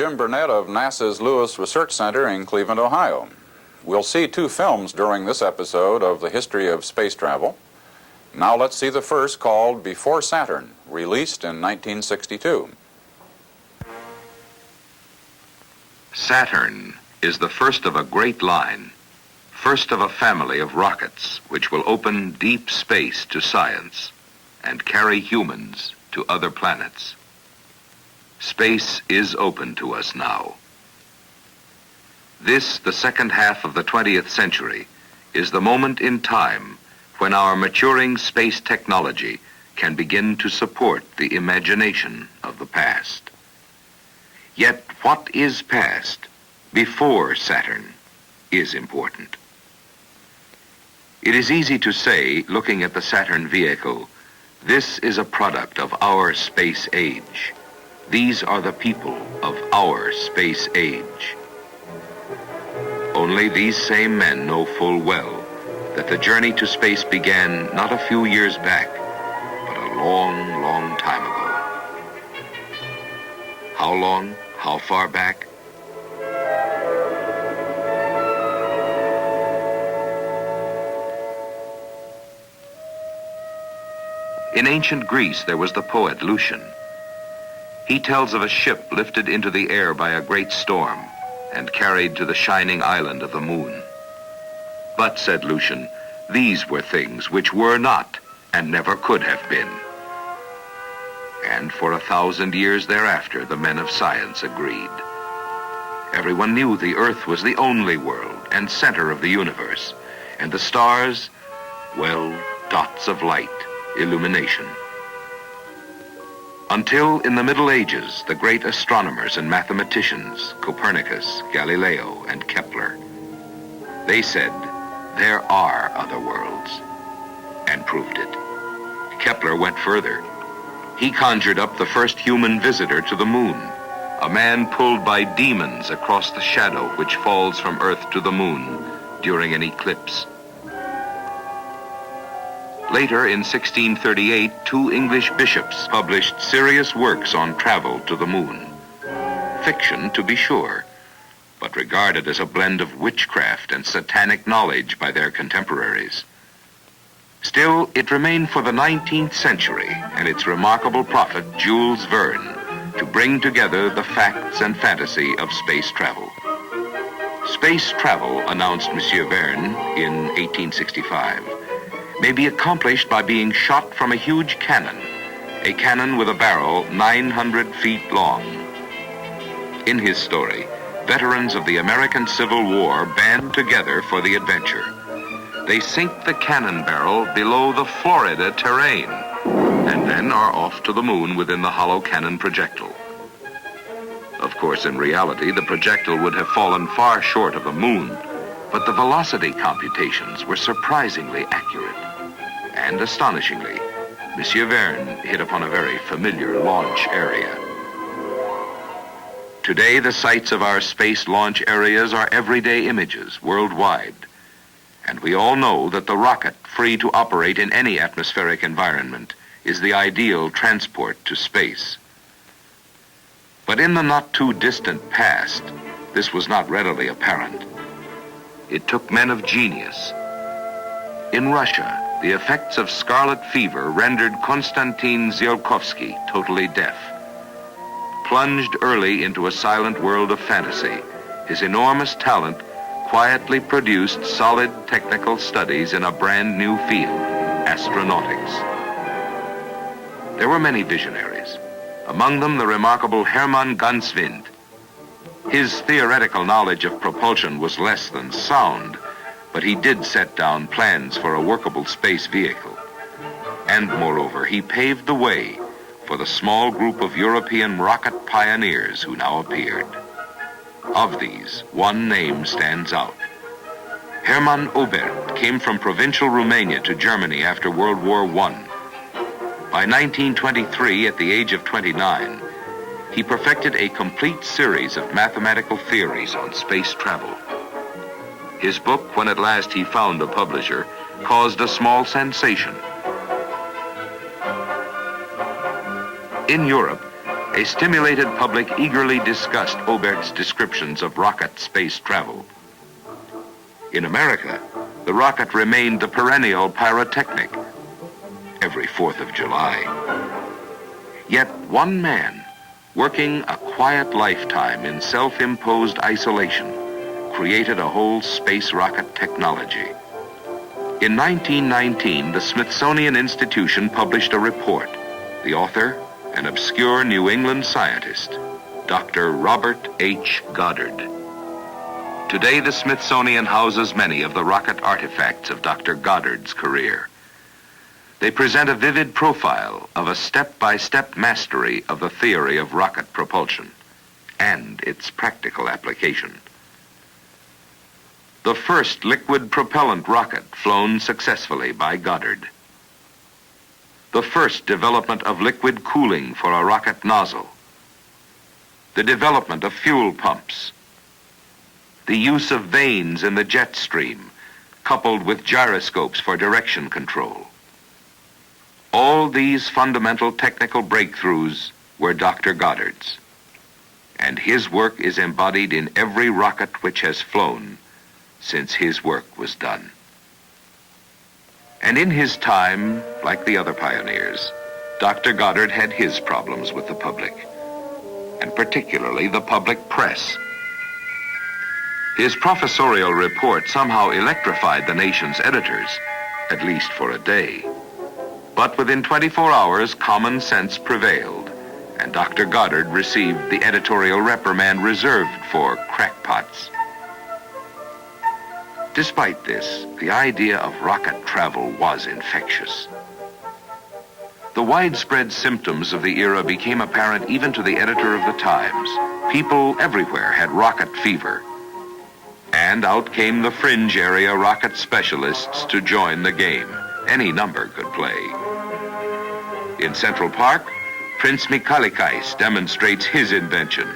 Jim Burnett of NASA's Lewis Research Center in Cleveland, Ohio. We'll see two films during this episode of the history of space travel. Now let's see the first, called Before Saturn, released in 1962. Saturn is the first of a great line, first of a family of rockets which will open deep space to science and carry humans to other planets. Space is open to us now. This, the second half of the 20th century, is the moment in time when our maturing space technology can begin to support the imagination of the past. Yet what is past before Saturn is important. It is easy to say, looking at the Saturn vehicle, this is a product of our space age. These are the people of our space age. Only these same men know full well that the journey to space began not a few years back, but a long, long time ago. How long? How far back? In ancient Greece, there was the poet Lucian. He tells of a ship lifted into the air by a great storm and carried to the shining island of the moon. But, said Lucian, these were things which were not and never could have been. And for 1,000 years thereafter, the men of science agreed. Everyone knew the Earth was the only world and center of the universe, and the stars, well, dots of light, illumination. Until in the Middle Ages, the great astronomers and mathematicians, Copernicus, Galileo, and Kepler, they said, there are other worlds, and proved it. Kepler went further. He conjured up the first human visitor to the moon, a man pulled by demons across the shadow which falls from Earth to the moon during an eclipse. Later, in 1638, two English bishops published serious works on travel to the moon. Fiction, to be sure, but regarded as a blend of witchcraft and satanic knowledge by their contemporaries. Still, it remained for the 19th century and its remarkable prophet, Jules Verne, to bring together the facts and fantasy of space travel. Space travel, announced Monsieur Verne in 1865, may be accomplished by being shot from a huge cannon, a cannon with a barrel 900 feet long. In his story, veterans of the American Civil War band together for the adventure. They sink the cannon barrel below the Florida terrain and then are off to the moon within the hollow cannon projectile. Of course, in reality, the projectile would have fallen far short of the moon, but the velocity computations were surprisingly accurate. And astonishingly, Monsieur Verne hit upon a very familiar launch area. Today, the sites of our space launch areas are everyday images worldwide. And we all know that the rocket, free to operate in any atmospheric environment, is the ideal transport to space. But in the not-too-distant past, this was not readily apparent. It took men of genius. In Russia, the effects of scarlet fever rendered Konstantin Tsiolkovsky totally deaf. Plunged early into a silent world of fantasy, his enormous talent quietly produced solid technical studies in a brand new field, astronautics. There were many visionaries, among them the remarkable Hermann Ganswind. His theoretical knowledge of propulsion was less than sound, but he did set down plans for a workable space vehicle. And moreover, he paved the way for the small group of European rocket pioneers who now appeared. Of these, one name stands out. Hermann Oberth came from provincial Romania to Germany after World War I. By 1923, at the age of 29, he perfected a complete series of mathematical theories on space travel. His book, when at last he found a publisher, caused a small sensation. In Europe, a stimulated public eagerly discussed Obert's descriptions of rocket space travel. In America, the rocket remained the perennial pyrotechnic every 4th of July. Yet one man, working a quiet lifetime in self-imposed isolation, created a whole space rocket technology. In 1919, the Smithsonian Institution published a report. The author, an obscure New England scientist, Dr. Robert H. Goddard. Today, the Smithsonian houses many of the rocket artifacts of Dr. Goddard's career. They present a vivid profile of a step-by-step mastery of the theory of rocket propulsion and its practical application. The first liquid propellant rocket flown successfully by Goddard. The first development of liquid cooling for a rocket nozzle. The development of fuel pumps. The use of vanes in the jet stream, coupled with gyroscopes for direction control. All these fundamental technical breakthroughs were Dr. Goddard's, and his work is embodied in every rocket which has flown since his work was done. And in his time, like the other pioneers, Dr. Goddard had his problems with the public, and particularly the public press. His professorial report somehow electrified the nation's editors, at least for a day. But within 24 hours, common sense prevailed, and Dr. Goddard received the editorial reprimand reserved for crackpots. Despite this, the idea of rocket travel was infectious. The widespread symptoms of the era became apparent even to the editor of the Times. People everywhere had rocket fever. And out came the fringe area rocket specialists to join the game. Any number could play. In Central Park, Prince Mikalikais demonstrates his invention.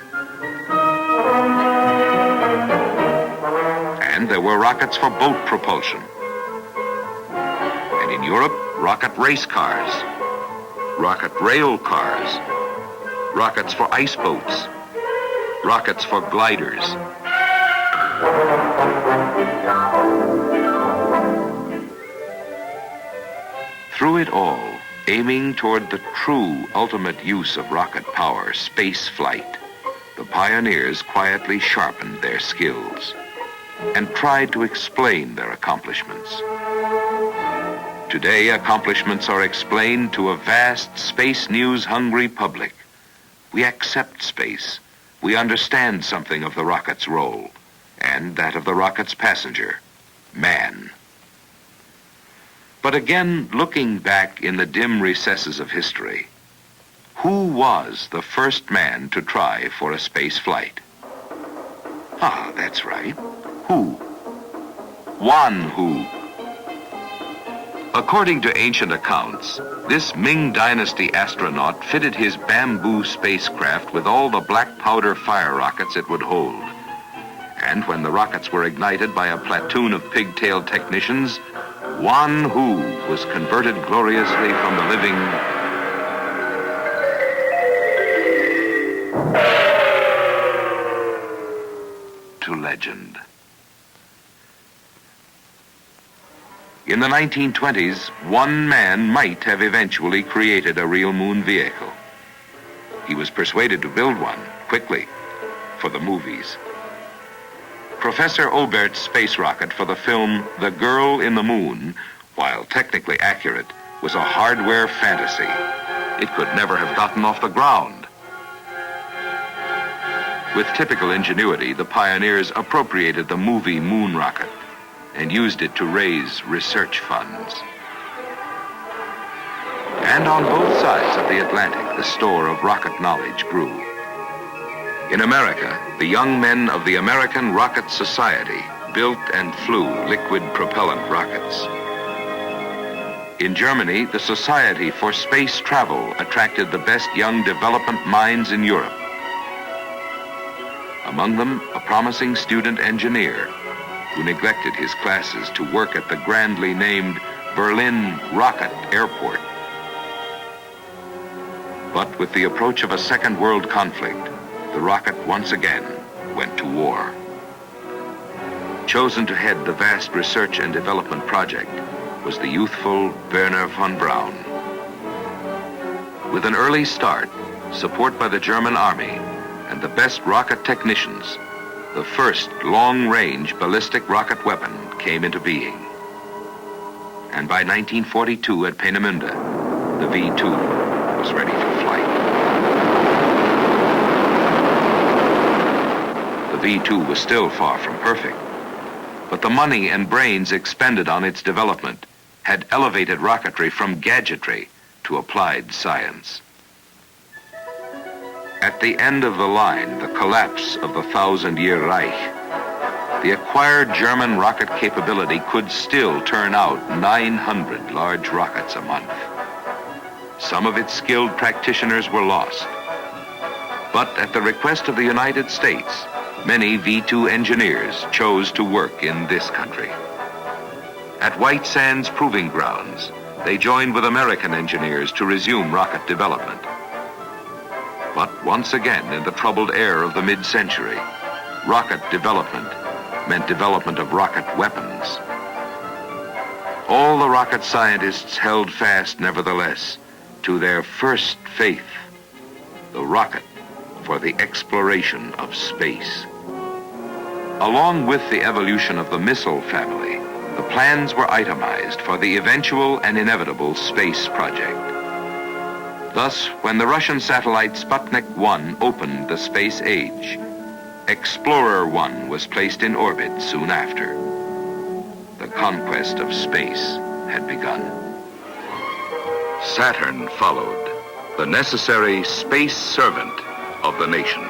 And there were rockets for boat propulsion. And in Europe, rocket race cars, rocket rail cars, rockets for ice boats, rockets for gliders. Through it all, aiming toward the true ultimate use of rocket power, space flight, the pioneers quietly sharpened their skills and tried to explain their accomplishments. Today, accomplishments are explained to a vast space news-hungry public. We accept space. We understand something of the rocket's role and that of the rocket's passenger, man. But again, looking back in the dim recesses of history, who was the first man to try for a space flight? Ah, that's right. Who? Wan Hu. According to ancient accounts, this Ming Dynasty astronaut fitted his bamboo spacecraft with all the black powder fire rockets it would hold. And when the rockets were ignited by a platoon of pigtail technicians, Wan Hu was converted gloriously from the living to legend. In the 1920s, one man might have eventually created a real moon vehicle. He was persuaded to build one, quickly, for the movies. Professor Obert's space rocket for the film The Girl in the Moon, while technically accurate, was a hardware fantasy. It could never have gotten off the ground. With typical ingenuity, the pioneers appropriated the movie moon rocket and used it to raise research funds. And on both sides of the Atlantic, the store of rocket knowledge grew. In America, the young men of the American Rocket Society built and flew liquid propellant rockets. In Germany, the Society for Space Travel attracted the best young development minds in Europe. Among them, a promising student engineer who neglected his classes to work at the grandly named Berlin Rocket Airport. But with the approach of a second world conflict, the rocket once again went to war. Chosen to head the vast research and development project was the youthful Wernher von Braun. With an early start, support by the German Army, and the best rocket technicians, the first long-range ballistic rocket weapon came into being. And by 1942 at Peenemünde, the V-2 was ready for flight. The V-2 was still far from perfect, but the money and brains expended on its development had elevated rocketry from gadgetry to applied science. At the end of the line, the collapse of the Thousand-Year Reich, the acquired German rocket capability could still turn out 900 large rockets a month. Some of its skilled practitioners were lost. But at the request of the United States, many V-2 engineers chose to work in this country. At White Sands Proving Grounds, they joined with American engineers to resume rocket development. But once again, in the troubled air of the mid-century, rocket development meant development of rocket weapons. All the rocket scientists held fast, nevertheless, to their first faith, the rocket for the exploration of space. Along with the evolution of the missile family, the plans were itemized for the eventual and inevitable space project. Thus, when the Russian satellite Sputnik 1 opened the space age, Explorer 1 was placed in orbit soon after. The conquest of space had begun. Saturn followed, the necessary space servant of the nation.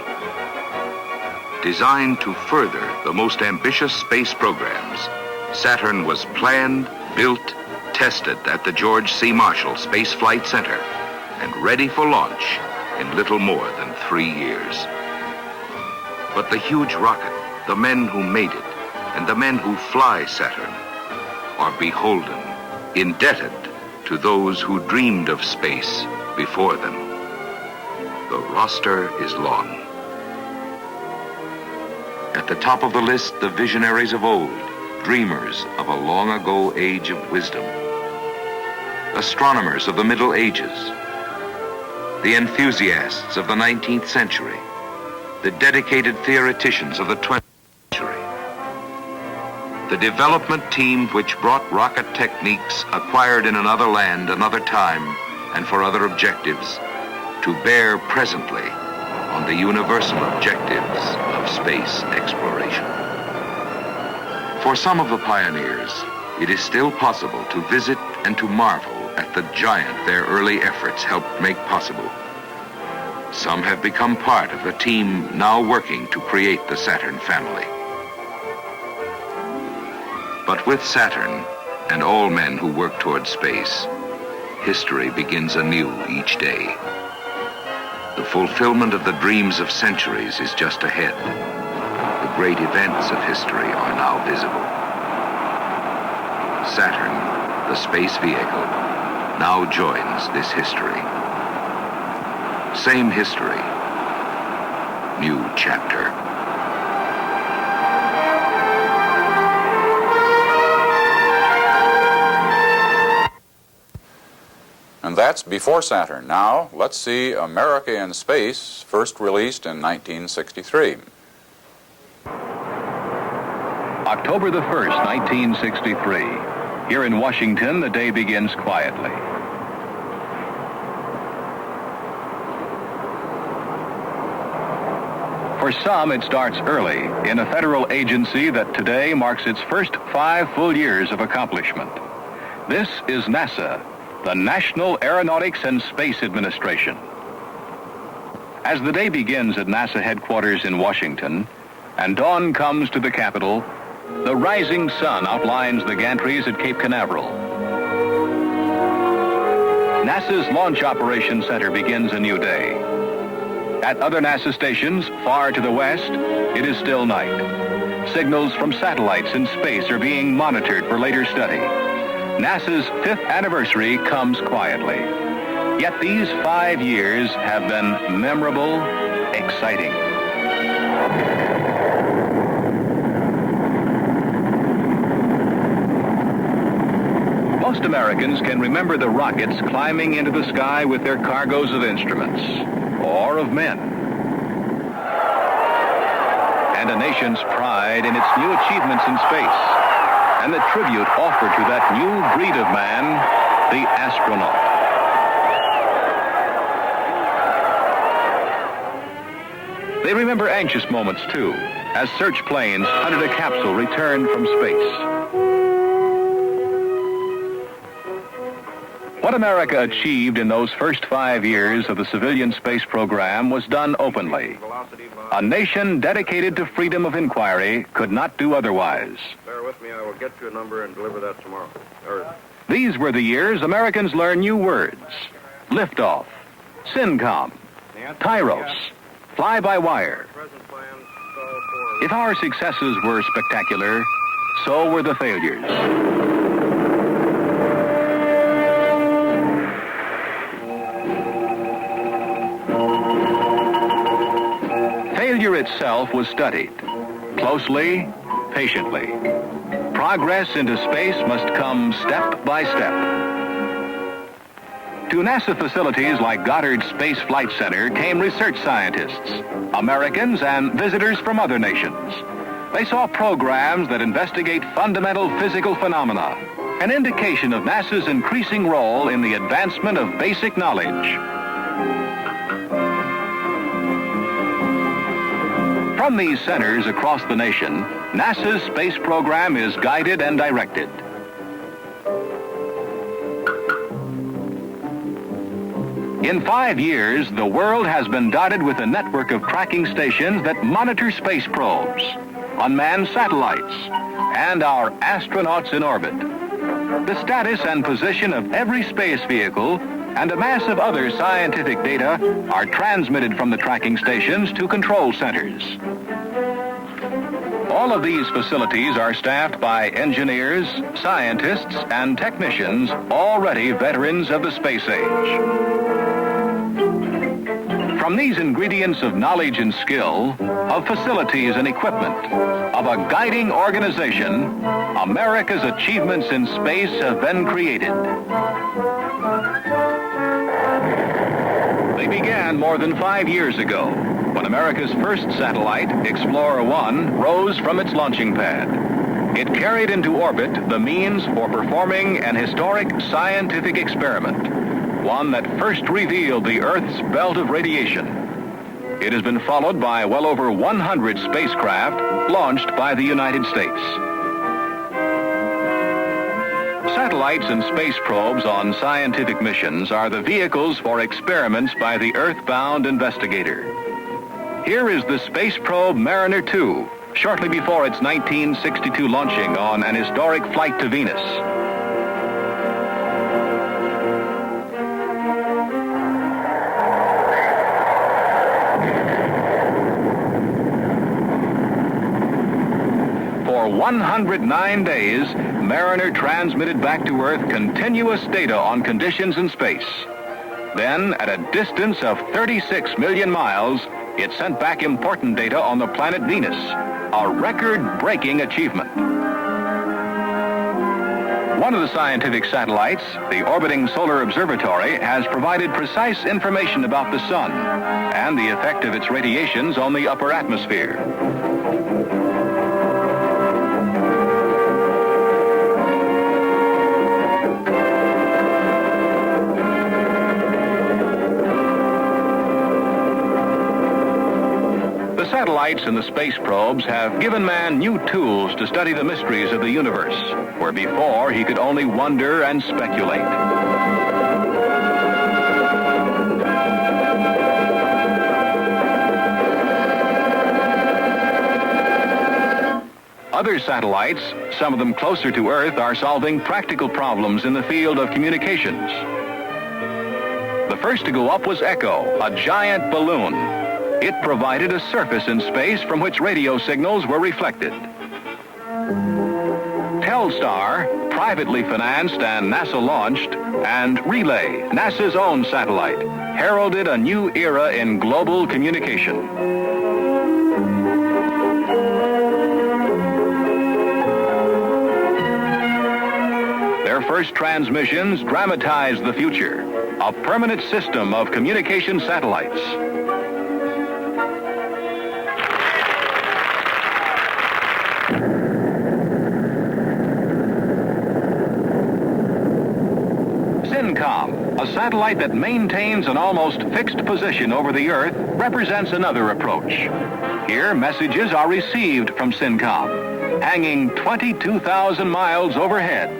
Designed to further the most ambitious space programs, Saturn was planned, built, tested at the George C. Marshall Space Flight Center, and ready for launch in little more than 3 years. But the huge rocket, the men who made it, and the men who fly Saturn are beholden, indebted to those who dreamed of space before them. The roster is long. At the top of the list, the visionaries of old, dreamers of a long-ago age of wisdom. Astronomers of the Middle Ages, the enthusiasts of the 19th century, the dedicated theoreticians of the 20th century. The development team which brought rocket techniques acquired in another land, another time, and for other objectives, to bear presently on the universal objectives of space exploration. For some of the pioneers, it is still possible to visit and to marvel at the giant their early efforts helped make possible. Some have become part of the team now working to create the Saturn family. But with Saturn and all men who work toward space, history begins anew each day. The fulfillment of the dreams of centuries is just ahead. The great events of history are now visible. Saturn, the space vehicle, now joins this history. Same history, new chapter. And that's before Saturn. Now, let's see America in Space, first released in 1963. October the 1st, 1963. Here in Washington, the day begins quietly. For some, it starts early in a federal agency that today marks its first 5 full years of accomplishment. This is NASA, the National Aeronautics and Space Administration. As the day begins at NASA headquarters in Washington, and dawn comes to the Capitol, the rising sun outlines the gantries at Cape Canaveral. NASA's Launch Operations Center begins a new day. At other NASA stations, far to the west, it is still night. Signals from satellites in space are being monitored for later study. NASA's 5th anniversary comes quietly. Yet these 5 years have been memorable, exciting. Most Americans can remember the rockets climbing into the sky with their cargoes of instruments, or of men. And a nation's pride in its new achievements in space, and the tribute offered to that new breed of man, the astronaut. They remember anxious moments, too, as search planes hunted a capsule returned from space. What America achieved in those first 5 years of the civilian space program was done openly. A nation dedicated to freedom of inquiry could not do otherwise. Bear with me, I will get you a number and deliver that tomorrow. These were the years Americans learned new words. Liftoff, SYNCOM, Tyros, fly-by-wire. If our successes were spectacular, so were the failures. Failure itself was studied closely, patiently. Progress into space must come step by step. To NASA facilities like Goddard Space Flight Center came research scientists, Americans and visitors from other nations. They saw programs that investigate fundamental physical phenomena, an indication of NASA's increasing role in the advancement of basic knowledge. From these centers across the nation, NASA's space program is guided and directed. In 5 years, the world has been dotted with a network of tracking stations that monitor space probes, unmanned satellites, and our astronauts in orbit. The status and position of every space vehicle and a mass of other scientific data are transmitted from the tracking stations to control centers. All of these facilities are staffed by engineers, scientists, and technicians already veterans of the space age. From these ingredients of knowledge and skill, of facilities and equipment, of a guiding organization, America's achievements in space have been created. They began more than 5 years ago, when America's first satellite, Explorer 1, rose from its launching pad. It carried into orbit the means for performing an historic scientific experiment, one that first revealed the Earth's belt of radiation. It has been followed by well over 100 spacecraft launched by the United States. Satellites and space probes on scientific missions are the vehicles for experiments by the Earthbound investigator. Here is the space probe Mariner 2, shortly before its 1962 launching on an historic flight to Venus. For 109 days, Mariner transmitted back to Earth continuous data on conditions in space. Then, at a distance of 36 million miles, it sent back important data on the planet Venus, a record-breaking achievement. One of the scientific satellites, the orbiting Solar Observatory, has provided precise information about the sun and the effect of its radiations on the upper atmosphere. The satellites and the space probes have given man new tools to study the mysteries of the universe, where before he could only wonder and speculate. Other satellites, some of them closer to Earth, are solving practical problems in the field of communications. The first to go up was Echo, a giant balloon. It provided a surface in space from which radio signals were reflected. Telstar privately financed and NASA launched, and Relay, NASA's own satellite, heralded a new era in global communication. Their first transmissions dramatized the future, a permanent system of communication satellites. A satellite that maintains an almost fixed position over the Earth represents another approach. Here, messages are received from SYNCOM, hanging 22,000 miles overhead.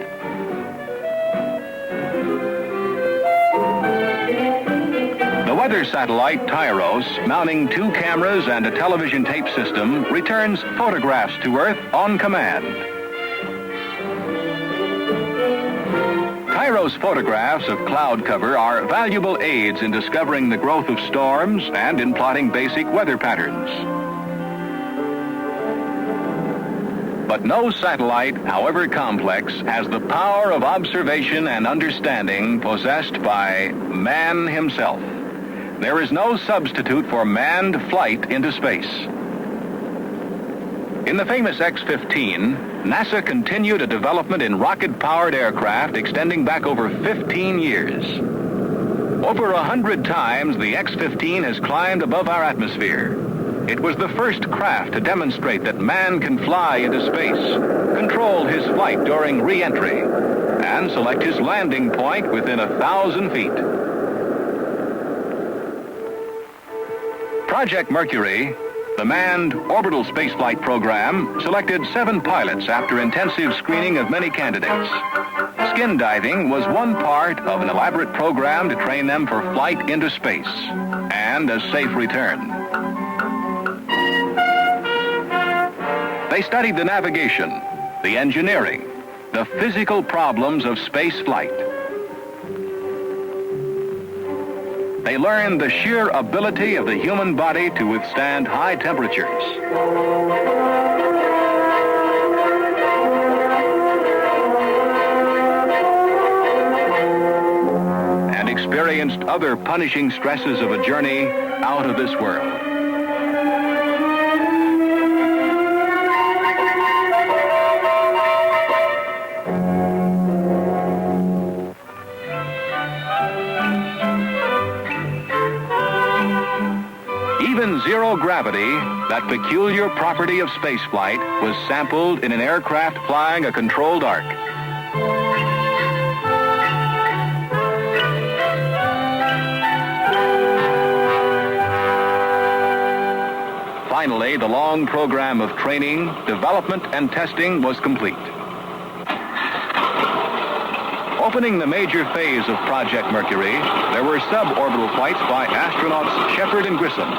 The weather satellite Tyros, mounting 2 cameras and a television tape system, returns photographs to Earth on command. Tyros photographs of cloud cover are valuable aids in discovering the growth of storms and in plotting basic weather patterns. But no satellite, however complex, has the power of observation and understanding possessed by man himself. There is no substitute for manned flight into space. In the famous X-15, NASA continued a development in rocket-powered aircraft extending back over 15 years. Over 100 times, the X-15 has climbed above our atmosphere. It was the first craft to demonstrate that man can fly into space, control his flight during re-entry, and select his landing point within 1,000 feet. Project Mercury, the manned orbital spaceflight program, selected 7 pilots after intensive screening of many candidates. Skin diving was one part of an elaborate program to train them for flight into space and a safe return. They studied the navigation, the engineering, the physical problems of space flight. They learned the sheer ability of the human body to withstand high temperatures. And experienced other punishing stresses of a journey out of this world. Even zero gravity, that peculiar property of spaceflight, was sampled in an aircraft flying a controlled arc. Finally, the long program of training, development, and testing was complete. Opening the major phase of Project Mercury, there were suborbital flights by astronauts Shepard and Grissom.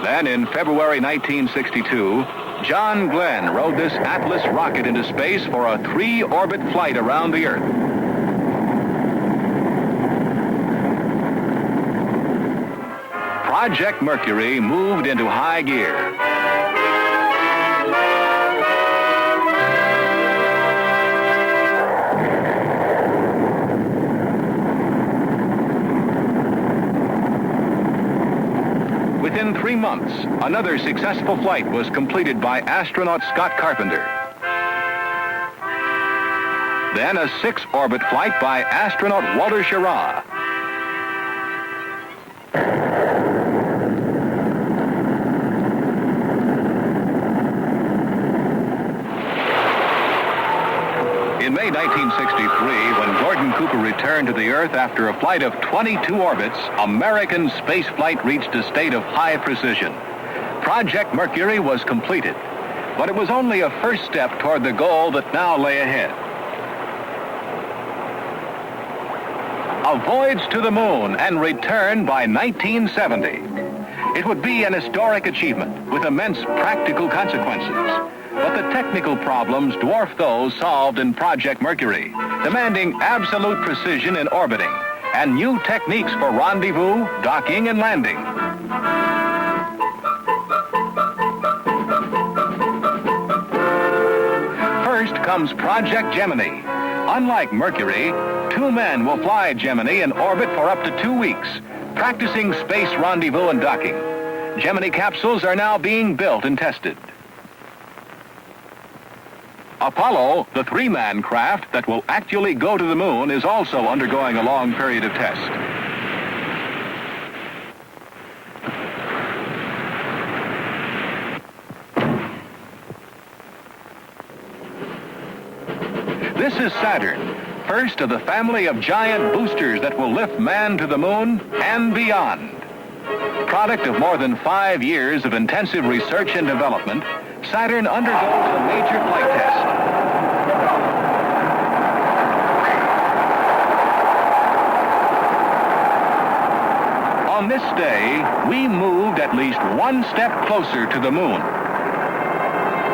Then, in February 1962, John Glenn rode this Atlas rocket into space for a 3-orbit flight around the Earth. Project Mercury moved into high gear. Within 3 months, another successful flight was completed by astronaut Scott Carpenter. Then a 6-orbit flight by astronaut Walter Schirra. In May 1963, when Gordon Cooper returned to the Earth after a flight of 22 orbits, American spaceflight reached a state of high precision. Project Mercury was completed, but it was only a first step toward the goal that now lay ahead. A voyage to the moon and return by 1970. It would be an historic achievement with immense practical consequences. But the technical problems dwarf those solved in Project Mercury, demanding absolute precision in orbiting and new techniques for rendezvous, docking, and landing. comes Project Gemini. Unlike Mercury, 2 men will fly Gemini in orbit for up to 2 weeks, practicing space rendezvous and docking. Gemini capsules are now being built and tested. Apollo, the 3-man craft that will actually go to the moon, is also undergoing a long period of test. This is Saturn, first of the family of giant boosters that will lift man to the moon and beyond. Product of more than 5 years of intensive research and development, Saturn undergoes a major flight test. On this day, we moved at least 1 step closer to the moon.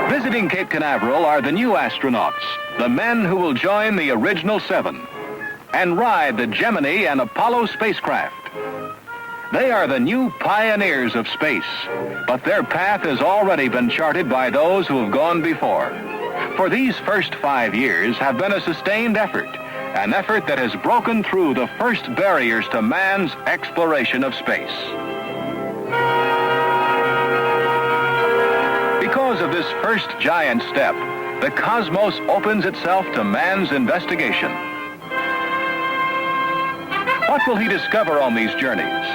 Visiting Cape Canaveral are the new astronauts, the men who will join the original 7 and ride the Gemini and Apollo spacecraft. They are the new pioneers of space, but their path has already been charted by those who have gone before. For these first 5 years have been a sustained effort, an effort that has broken through the first barriers to man's exploration of space. Because of this first giant step, the cosmos opens itself to man's investigation. What will he discover on these journeys?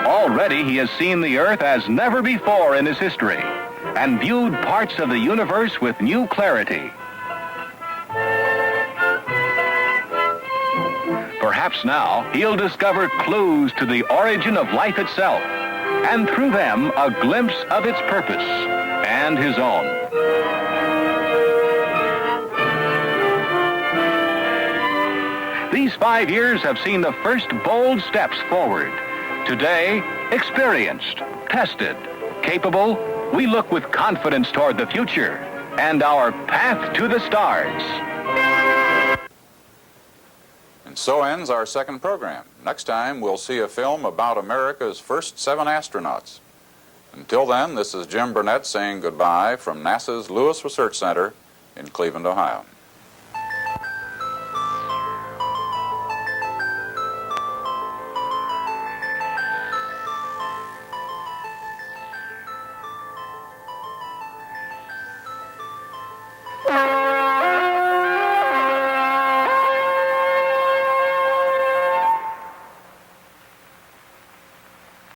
Already he has seen the Earth as never before in his history and viewed parts of the universe with new clarity. Perhaps now he'll discover clues to the origin of life itself, and through them a glimpse of its purpose and his own. These 5 years have seen the first bold steps forward. Today, experienced, tested, capable, we look with confidence toward the future and our path to the stars. And so ends our second program. Next time, we'll see a film about America's first 7 astronauts. Until then, this is Jim Burnett saying goodbye from NASA's Lewis Research Center in Cleveland, Ohio.